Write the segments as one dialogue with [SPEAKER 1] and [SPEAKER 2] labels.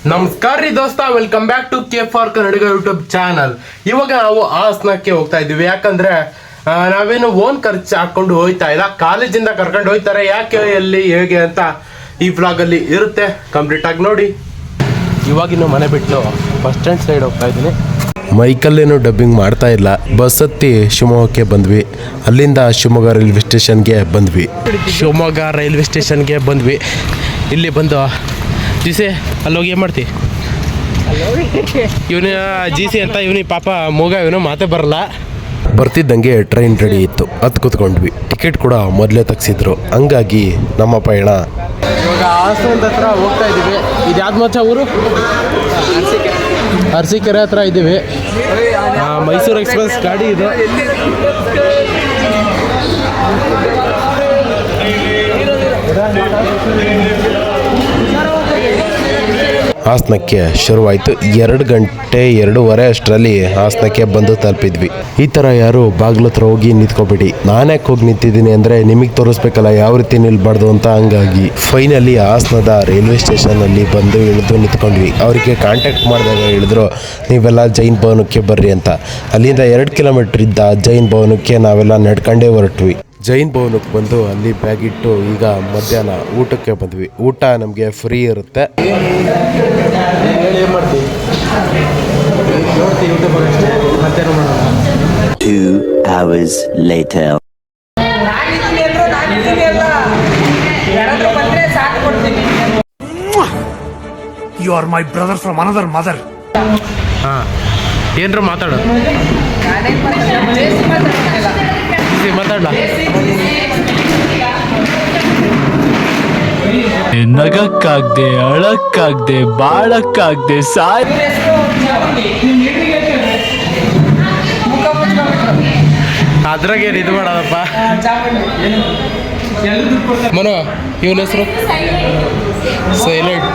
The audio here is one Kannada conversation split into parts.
[SPEAKER 1] ನಮಸ್ಕಾರ ರೀ ದೋಸ್ತ, welcome back to KFR Kannadiga YouTube channel. ಇವಾಗ ನಾವು ಹಾಸನಕ್ಕೆ ಹೋಗ್ತಾ ಇದ್ದೀವಿ. ಯಾಕಂದ್ರೆ ನಾವೇನು ಓನ್ ಖರ್ಚು ಹಾಕೊಂಡು ಹೋಗ್ತಾ ಇಲ್ಲ, ಕಾಲೇಜಿಂದ ಕರ್ಕೊಂಡು ಹೋಗ್ತಾರೆ. ಯಾಕೆ, ಎಲ್ಲಿ, ಹೇಗೆ ಅಂತ ಈ ವ್ಲಾಗಲ್ಲಿ ಇರುತ್ತೆ. ಕಂಪ್ಲೀಟ್ ಆಗಿ ನೋಡಿ. ಇವಾಗಿನ್ನು ಮನೆ ಬಿಟ್ಟು ಬಸ್ ಸ್ಟ್ಯಾಂಡ್ ಸೈಡ್ ಹೋಗ್ತಾ ಇದ್ದೀನಿ. ಮೈಕಲ್ಲೇನು ಡಬ್ಬಿಂಗ್ ಮಾಡ್ತಾ ಇಲ್ಲ. ಬಸ್ ಹತ್ತಿ ಶಿವಮೊಗ್ಗಕ್ಕೆ ಬಂದ್ವಿ. ಅಲ್ಲಿಂದ ಶಿವಮೊಗ್ಗ ರೈಲ್ವೆ ಸ್ಟೇಷನ್ಗೆ ಬಂದ್ವಿ. ಇಲ್ಲಿ ಬಂದು ಜಿಸೆ ಅಲ್ಲೋಗಿ ಏನು ಮಾಡ್ತಿ? ಇವನು ಜಿಸಿ ಅಂತ ಇವನಿ ಪಾಪ ಮೂಗ, ಇವನು ಮಾತೇ ಬರಲ್ಲ. ಬರ್ತಿದ್ದಂಗೆ ಟ್ರೈನ್ ರೆಡಿ ಇತ್ತು, ಹತ್ತು ಕೂತ್ಕೊಂಡ್ವಿ. ಟಿಕೆಟ್ ಕೂಡ ಮೊದಲೇ ತೆಗ್ಸಿದ್ರು. ಹಂಗಾಗಿ ನಮ್ಮ ಪಯಣ ಇವಾಗ ಹಾಸನದ ಹತ್ರ ಹೋಗ್ತಾ ಇದ್ದೀವಿ. ಇದು ಯಾವ್ದು ಮಚ್ಚ ಊರು? ಅರಸೀಕೆರೆ ಹತ್ರ ಇದ್ದೀವಿ. ಮೈಸೂರು ಎಕ್ಸ್ಪ್ರೆಸ್ ಗಾಡಿ ಇದು. ಹಾಸನಕ್ಕೆ ಶುರುವಾಯಿತು. 2 ಗಂಟೆ 2:15 ಅಷ್ಟರಲ್ಲಿ ಹಾಸನಕ್ಕೆ ಬಂದು ತಲುಪಿದ್ವಿ. ಈ ಥರ ಯಾರು ಬಾಗ್ಲ ಹತ್ರ ಹೋಗಿ ನಿಂತ್ಕೋಬೇಡಿ. ನಾನ್ಯಾಕೆ ಹೋಗಿ ನಿಂತಿದ್ದೀನಿ ಅಂದರೆ ನಿಮಗೆ ತೋರಿಸ್ಬೇಕಲ್ಲ ಯಾವ ರೀತಿ ನಿಲ್ಬಾರ್ದು ಅಂತ. ಹಂಗಾಗಿ ಫೈನಲಿ ಹಾಸನದ ರೈಲ್ವೆ ಸ್ಟೇಷನಲ್ಲಿ ಬಂದು ಇಳಿದು ನಿಂತ್ಕೊಂಡ್ವಿ. ಅವರಿಗೆ ಕಾಂಟ್ಯಾಕ್ಟ್ ಮಾಡಿದಾಗ ಹೇಳಿದ್ರು ನೀವೆಲ್ಲ ಜೈನ್ ಭವನಕ್ಕೆ ಬರ್ರಿ ಅಂತ. ಅಲ್ಲಿಂದ 2 ಕಿಲೋಮೀಟ್ರ್ ಇದ್ದ ಜೈನ್ ಭವನಕ್ಕೆ ನಾವೆಲ್ಲ ನಡ್ಕೊಂಡೇ ಹೊರಟ್ವಿ. ಜೈನ್ ಭವನಕ್ಕೆ ಬಂದು ಅಲ್ಲಿ ಬ್ಯಾಗ್ ಇಟ್ಟು ಈಗ ಮಧ್ಯಾಹ್ನ ಊಟಕ್ಕೆ ಬಂದ್ವಿ. ಊಟ ನಮಗೆ ಫ್ರೀ ಇರುತ್ತೆ.
[SPEAKER 2] 2 hours later.
[SPEAKER 3] You are my brother from another mother.
[SPEAKER 1] ಏನ್ರ ಮಾತಾಡು. ಮಾತಾಡಲ್ಲ.
[SPEAKER 4] ನಗಕ್ಕಾಗ್ದೆ, ಅಳಕ್ಕಾಗ್ದೆ, ಬಾಳಕ್ಕಾಗ್ದೆ
[SPEAKER 1] ಅದ್ರಾಗೇನು ಇದು ಮಾಡೋದಪ್ಪ. ಮನೋ, ಇವನ ಹೆಸರು ಸೈಲೆಂಟ್.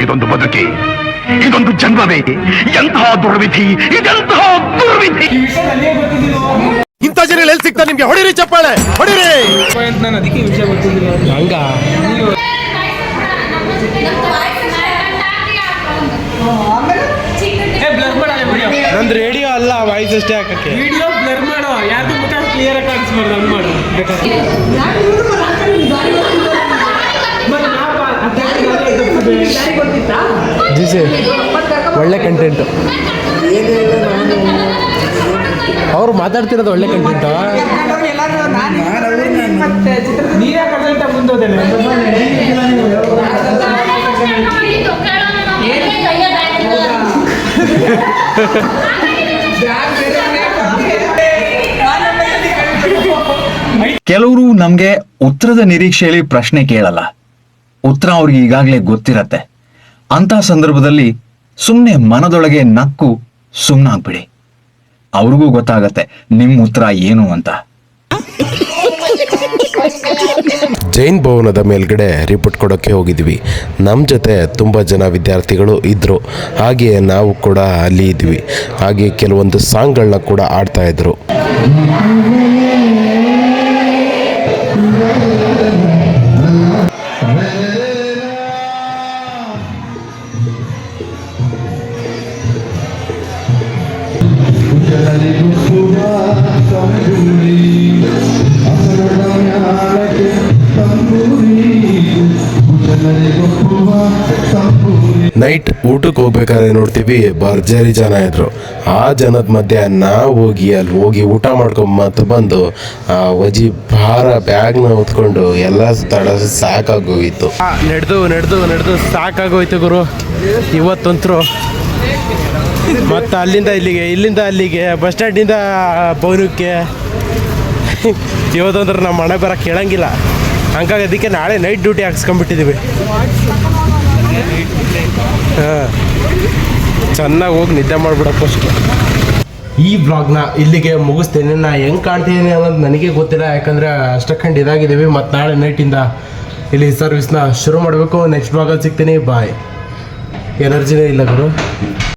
[SPEAKER 5] ಇದೊಂದು ಬದುಕಿ, ಇದೊಂದು ಜನ್ಮವೇ, ಎಂತಹ ದುರ್ವಿಧಿ, ಇದೆಂತಹ ದುರ್ವಿಧಿ.
[SPEAKER 1] ಇಂಥ ಜನ ಎಲ್ಲಿ ಸಿಗ್ತಾ ನಿಮ್ಗೆ? ಹೊಡಿರಿ ಚಪ್ಪಾಳೆ, ಹೊಡಿರಿ. ಹಂಗ ನಂದು ರೇಡಿಯೋ ಅಲ್ಲ, ವಾಯ್ಸ್ ಅಷ್ಟೇ ಹಾಕಕ್ಕೆ.
[SPEAKER 3] ವಿಡಿಯೋ ಬ್ಲರ್ ಮಾಡೋ, ಯಾರ್ದು ಮುಖ ಕ್ಲಿಯರ್ ಆಗಿ ಕಾಣಿಸ್ಬಾರ್ದು. ಹಂಗೆ ಮಾಡು.
[SPEAKER 1] ಜಿಸೆ ಒಳ್ಳೆ ಕಂಟೆಂಟು. ಅವ್ರು ಮಾತಾಡ್ತಿರೋದು ಒಳ್ಳೆ ಕಂಟೆಂಟು.
[SPEAKER 3] ನೀವೇ ಕಂಟೆಂಟ ಮುಂದೋದೇನೆ.
[SPEAKER 6] ಕೆಲವರು ನಮ್ಗೆ ಉತ್ತರದ ನಿರೀಕ್ಷೆಯಲ್ಲಿ ಪ್ರಶ್ನೆ ಕೇಳಲ್ಲ. ಉತ್ತರ ಅವ್ರಿಗೆ ಈಗಾಗಲೇ ಗೊತ್ತಿರತ್ತೆ. ಅಂತ ಸಂದರ್ಭದಲ್ಲಿ ಸುಮ್ಮನೆ ಮನದೊಳಗೆ ನಕ್ಕು ಸುಮ್ಮನಾಗ್ಬಿಡಿ. ಅವ್ರಿಗೂ ಗೊತ್ತಾಗತ್ತೆ ನಿಮ್ಮ ಉತ್ತರ ಏನು ಅಂತ.
[SPEAKER 7] ಜೈನ್ ಭವನದ ಮೇಲ್ಗಡೆ ರಿಪೋರ್ಟ್ ಕೊಡೋಕ್ಕೆ ಹೋಗಿದ್ವಿ. ನಮ್ಮ ಜೊತೆ ತುಂಬ ಜನ ವಿದ್ಯಾರ್ಥಿಗಳು ಇದ್ದರು. ಹಾಗೆಯೇ ನಾವು ಕೂಡ ಅಲ್ಲಿ ಇದ್ವಿ. ಹಾಗೆ ಕೆಲವೊಂದು ಸಾಂಗ್ಗಳನ್ನ ಕೂಡ ಆಡ್ತಾ ಇದ್ರು. ನೈಟ್ ಊಟಕ್ಕೆ ಹೋಗ್ಬೇಕಾದ್ರೆ ನೋಡ್ತೀವಿ ಭರ್ಜರಿ ಜನ ಇದ್ರು. ಆ ಜನದ ಮಧ್ಯೆ ನಾವು ಅಲ್ಲಿ ಹೋಗಿ ಊಟ ಮಾಡ್ಕೊಂಬತ್ತು ಬಂದು ವಜಿ ಭಾರ ಬ್ಯಾಗ್ನ ಹೊತ್ಕೊಂಡು ಎಲ್ಲ ತಡ ಸಾಕಾಗೋಗಿತ್ತು.
[SPEAKER 1] ನಡೆದು ಸಾಕಾಗೋಯ್ತು ಗುರು ಇವತ್ತಂತರೂ. ಮತ್ತು ಇಲ್ಲಿಂದ ಅಲ್ಲಿಗೆ ಬಸ್ ಸ್ಟ್ಯಾಂಡಿಂದ ಭವನಕ್ಕೆ ಇವತ್ತಂದ್ರೆ ನಮ್ಮ ಮನೆ ಬರೋಕ್ಕೆ ಕೇಳಂಗಿಲ್ಲ. ಹಂಗಾಗಿ ಅದಕ್ಕೆ ನಾಳೆ ನೈಟ್ ಡ್ಯೂಟಿ ಹಾಕ್ಸ್ಕೊಂಡ್ಬಿಟ್ಟಿದ್ದೀವಿ. ಚೆನ್ನಾಗಿ ಹೋಗಿ ನಿದ್ದೆ ಮಾಡಿಬಿಡೋಕ್ಕಷ್ಟು. ಈ ವ್ಲಾಗ್ನ ಇಲ್ಲಿಗೆ ಮುಗಿಸ್ತೇನೆ. ನಾ ಹೆಂಗೆ ಕಾಣ್ತೀನಿ ಅನ್ನೋದು ನನಗೆ ಗೊತ್ತಿಲ್ಲ. ಯಾಕಂದರೆ ಅಷ್ಟಕ್ಕಂಡು ಇದಾಗಿದ್ದೀವಿ. ಮತ್ತು ನಾಳೆ ನೈಟಿಂದ ಇಲ್ಲಿ ಸರ್ವಿಸ್ನ ಶುರು ಮಾಡಬೇಕು. ನೆಕ್ಸ್ಟ್ ವ್ಲಾಗಲ್ಲಿ ಸಿಗ್ತೀನಿ. ಬಾಯ್. ಎನರ್ಜಿನೇ ಇಲ್ಲ ಗುರು.